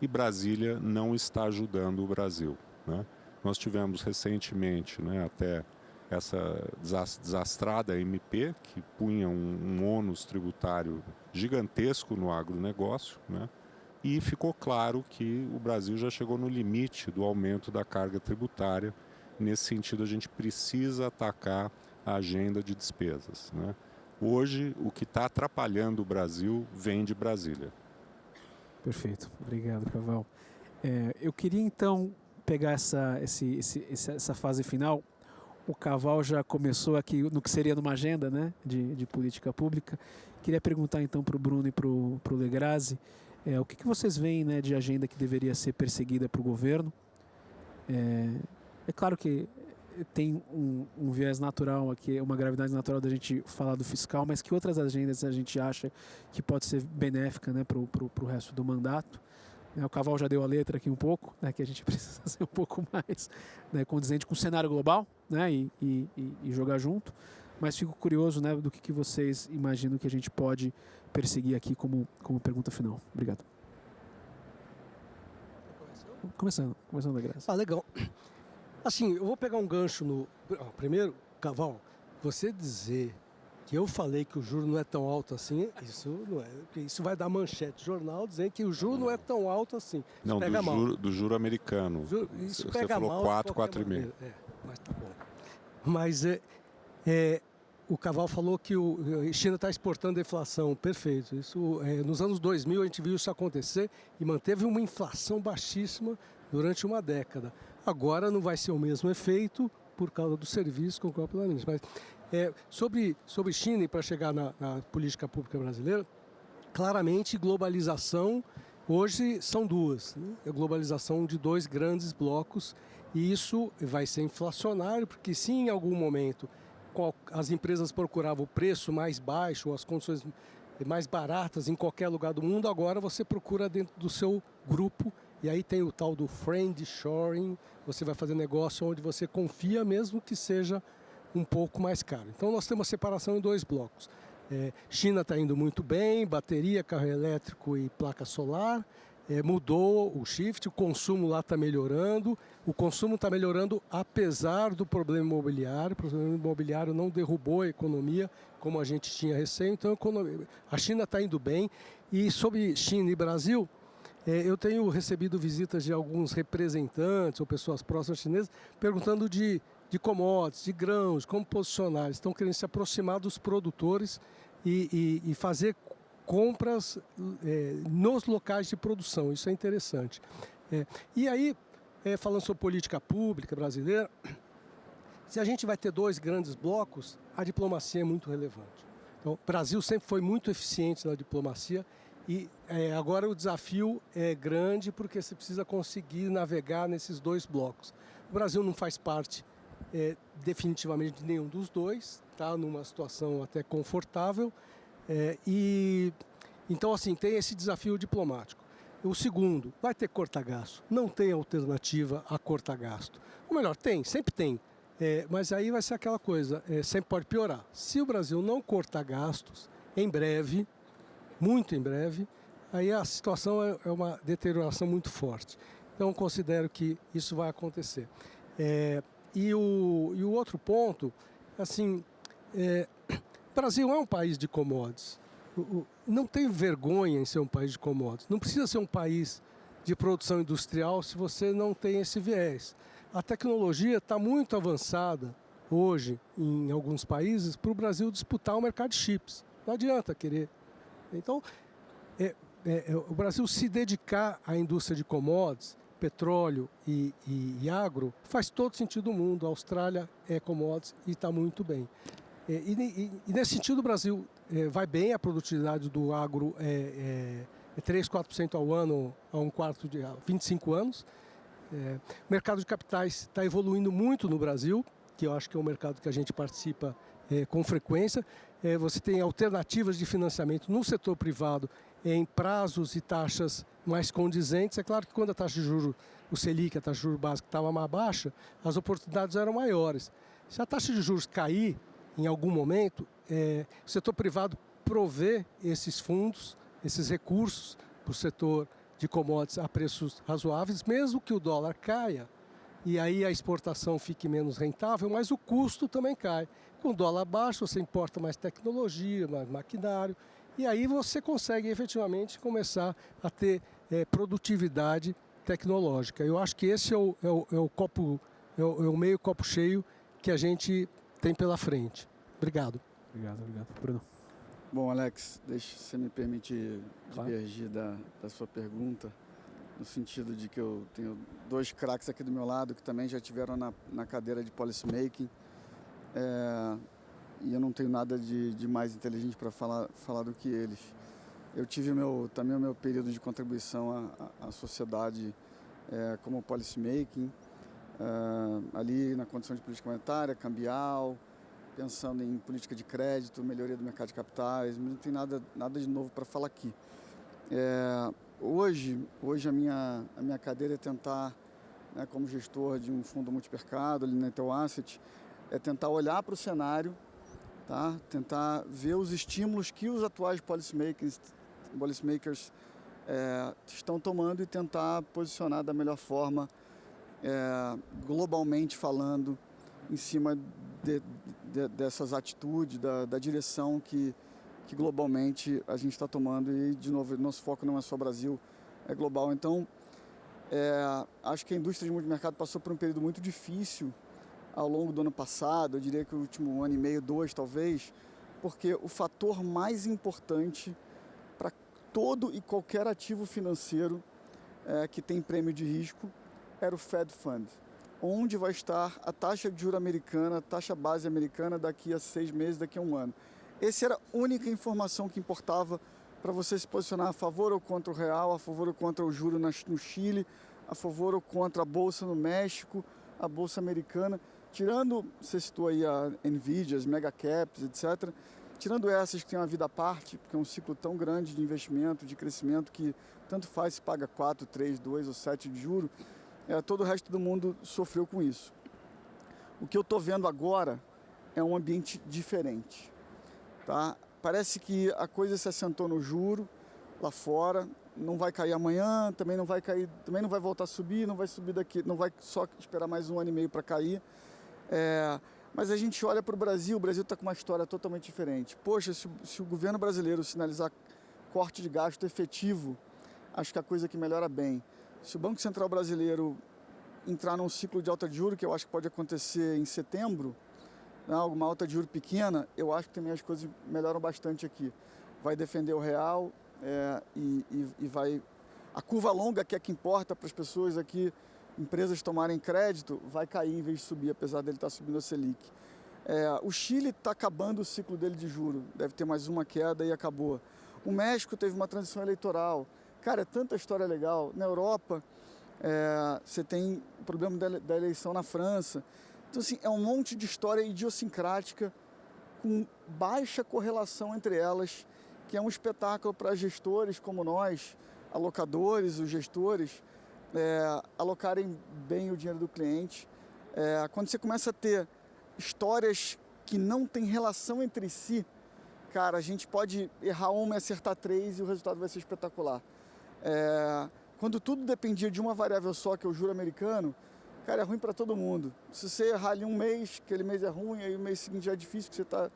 E Brasília não está ajudando o Brasil, né? Nós tivemos recentemente, né, até essa desastrada MP, que punha um ônus tributário gigantesco no agronegócio, né? E ficou claro que o Brasil já chegou no limite do aumento da carga tributária. Nesse sentido, a gente precisa atacar a agenda de despesas, né? Hoje, o que está atrapalhando o Brasil vem de Brasília.
Perfeito. Obrigado, Caval. Eu queria, então, pegar essa fase final. O Caval já começou aqui no que seria numa agenda, né, de política pública. Queria perguntar, então, para o Bruno e para o Legrazzi, o que vocês veem, né, de agenda que deveria ser perseguida para o governo? É claro que tem um viés natural aqui, uma gravidade natural da gente falar do fiscal, mas que outras agendas a gente acha que pode ser benéfica, né, para o resto do mandato? O Caval já deu a letra aqui um pouco, né, que a gente precisa ser um pouco mais, né, condizente com o cenário global, né, e jogar junto, mas fico curioso, né, do que vocês imaginam que a gente pode perseguir aqui como pergunta final. Obrigado. Começando a graça.
Legal. Assim, eu vou pegar um gancho no... Primeiro, Caval, você dizer que eu falei que o juro não é tão alto assim, isso não é. Porque isso vai dar manchete jornal dizendo que o juro não é tão alto assim. Isso
Não,
pega mal.
do juro americano.
Isso
Você
pega
falou
mal.
4, 4,5.
Mas tá bom. Mas o Caval falou que a China está exportando a inflação. Perfeito. Isso, nos anos 2000 a gente viu isso acontecer e manteve uma inflação baixíssima durante uma década. Agora não vai ser o mesmo efeito por causa do serviço com o próprio ministro. Mas sobre China e para chegar na política pública brasileira, claramente globalização hoje são duas. Né? A globalização de dois grandes blocos e isso vai ser inflacionário, porque se em algum momento as empresas procuravam o preço mais baixo, as condições mais baratas em qualquer lugar do mundo, agora você procura dentro do seu grupo e aí tem o tal do friendshoring, você vai fazer negócio onde você confia mesmo que seja um pouco mais caro. Então nós temos uma separação em dois blocos. China está indo muito bem, bateria, carro elétrico e placa solar. Mudou o shift, o consumo lá está melhorando. O consumo está melhorando apesar do problema imobiliário. O problema imobiliário não derrubou a economia como a gente tinha receio. Então a China está indo bem. E sobre China e Brasil, eu tenho recebido visitas de alguns representantes ou pessoas próximas chinesas perguntando de commodities, de grãos, como posicionar. Eles estão querendo se aproximar dos produtores e fazer compras nos locais de produção. Isso é interessante. E aí, falando sobre política pública brasileira, se a gente vai ter dois grandes blocos, a diplomacia é muito relevante. Então, o Brasil sempre foi muito eficiente na diplomacia e agora o desafio é grande porque você precisa conseguir navegar nesses dois blocos. O Brasil não faz parte definitivamente de nenhum dos dois, está numa situação até confortável, então assim, tem esse desafio diplomático. O segundo, vai ter corta-gasto, não tem alternativa a corta-gasto. Ou melhor, sempre tem, mas aí vai ser aquela coisa, sempre pode piorar. Se o Brasil não cortar gastos, em breve, muito em breve, aí a situação é uma deterioração muito forte. Então considero que isso vai acontecer. E o outro ponto, assim, o Brasil é um país de commodities. Não tem vergonha em ser um país de commodities. Não precisa ser um país de produção industrial se você não tem esse viés. A tecnologia está muito avançada hoje em alguns países para o Brasil disputar o mercado de chips. Não adianta querer. Então, o Brasil se dedicar à indústria de commodities, petróleo e agro, faz todo sentido do mundo. A Austrália é commodities e está muito bem. E nesse sentido o Brasil vai bem, a produtividade do agro é 3, 4% ao ano, a 25 anos. O mercado de capitais está evoluindo muito no Brasil, que eu acho que é um mercado que a gente participa com frequência. Você tem alternativas de financiamento no setor privado em prazos e taxas mais condizentes. É claro que quando a taxa de juros, o Selic, a taxa de juros básica, estava mais baixa, as oportunidades eram maiores. Se a taxa de juros cair em algum momento, o setor privado provê esses fundos, esses recursos para o setor de commodities a preços razoáveis, mesmo que o dólar caia, e aí a exportação fique menos rentável, mas o custo também cai. Com o dólar baixo, você importa mais tecnologia, mais maquinário, e aí você consegue efetivamente começar a ter produtividade tecnológica. Eu acho que esse é o meio copo cheio que a gente tem pela frente. Obrigado.
Obrigado. Bruno.
Bom, Alex, deixa você me permitir divergir da sua pergunta, no sentido de que eu tenho dois craques aqui do meu lado que também já tiveram na cadeira de policy making, e eu não tenho nada de mais inteligente para falar do que eles. Eu tive também o meu período de contribuição à sociedade como policy making, ali na condição de política monetária, cambial, pensando em política de crédito, melhoria do mercado de capitais, mas não tem nada de novo para falar aqui. Hoje a minha cadeira é tentar, como gestor de um fundo multimercado, ali na Intel Asset, é tentar olhar para o cenário, tá? Tentar ver os estímulos que os atuais policymakers estão tomando e tentar posicionar da melhor forma, globalmente falando, em cima dessas atitudes, da direção que globalmente a gente está tomando. E, de novo, nosso foco não é só Brasil, é global. Então, acho que a indústria de multimercado passou por um período muito difícil ao longo do ano passado, eu diria que o último ano e meio, 2 talvez, porque o fator mais importante para todo e qualquer ativo financeiro que tem prêmio de risco era o Fed Fund. Onde vai estar a taxa de juros americana, a taxa base americana daqui a 6 meses, daqui a 1 ano. Essa era a única informação que importava para você se posicionar a favor ou contra o real, a favor ou contra o juro no Chile, a favor ou contra a bolsa no México, a bolsa americana. Tirando, você citou aí a Nvidia, as mega caps, etc. Tirando essas que têm uma vida à parte, porque é um ciclo tão grande de investimento, de crescimento, que tanto faz se paga 4, 3, 2 ou 7 de juro, todo o resto do mundo sofreu com isso. O que eu estou vendo agora é um ambiente diferente. Tá? Parece que a coisa se assentou no juro lá fora, não vai cair amanhã, também não vai cair, também não vai voltar a subir, não vai subir daqui, não vai só esperar mais 1 ano e meio para cair. Mas a gente olha para o Brasil está com uma história totalmente diferente. Poxa, se o governo brasileiro sinalizar corte de gasto efetivo, acho que a coisa que melhora bem. Se o Banco Central brasileiro entrar num ciclo de alta de juros, que eu acho que pode acontecer em setembro, alguma alta de juros pequena, eu acho que também as coisas melhoram bastante aqui. Vai defender o real e vai... A curva longa, que é que importa para as pessoas aqui, empresas tomarem crédito, vai cair em vez de subir, apesar dele estar subindo a Selic. O Chile está acabando o ciclo dele de juros, deve ter mais uma queda e acabou. O México teve uma transição eleitoral. Cara, é tanta história legal. Na Europa, você tem o problema da eleição na França. Então, assim, é um monte de história idiosincrática com baixa correlação entre elas, que é um espetáculo para gestores como nós, alocadores, os gestores, alocarem bem o dinheiro do cliente. Quando você começa a ter histórias que não têm relação entre si, cara, a gente pode errar uma e acertar 3 e o resultado vai ser espetacular. Quando tudo dependia de uma variável só, que é o juro americano, cara, é ruim para todo mundo. Se você errar ali um mês, aquele mês é ruim, aí o mês seguinte já é difícil, porque você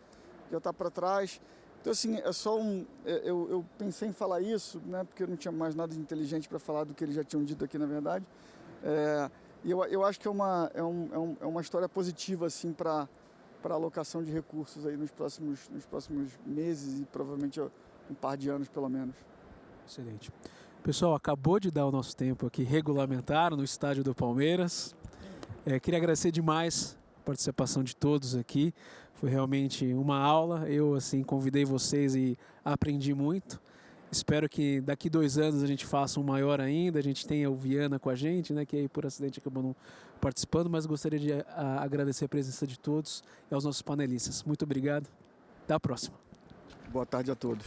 já está para trás. Então, assim, é só eu pensei em falar isso, né, porque eu não tinha mais nada de inteligente para falar do que eles já tinham dito aqui, na verdade. E eu acho que é uma história positiva, assim, para alocação de recursos aí nos próximos meses e provavelmente um par de anos, pelo menos.
Excelente. Pessoal, acabou de dar o nosso tempo aqui regulamentar no estádio do Palmeiras. Queria agradecer demais a participação de todos aqui. Foi realmente uma aula. Eu, assim, convidei vocês e aprendi muito. Espero que daqui 2 anos a gente faça um maior ainda. A gente tenha o Viana com a gente, né, que aí por acidente acabou não participando, mas gostaria de agradecer a presença de todos e aos nossos panelistas. Muito obrigado. Até a próxima.
Boa tarde a todos.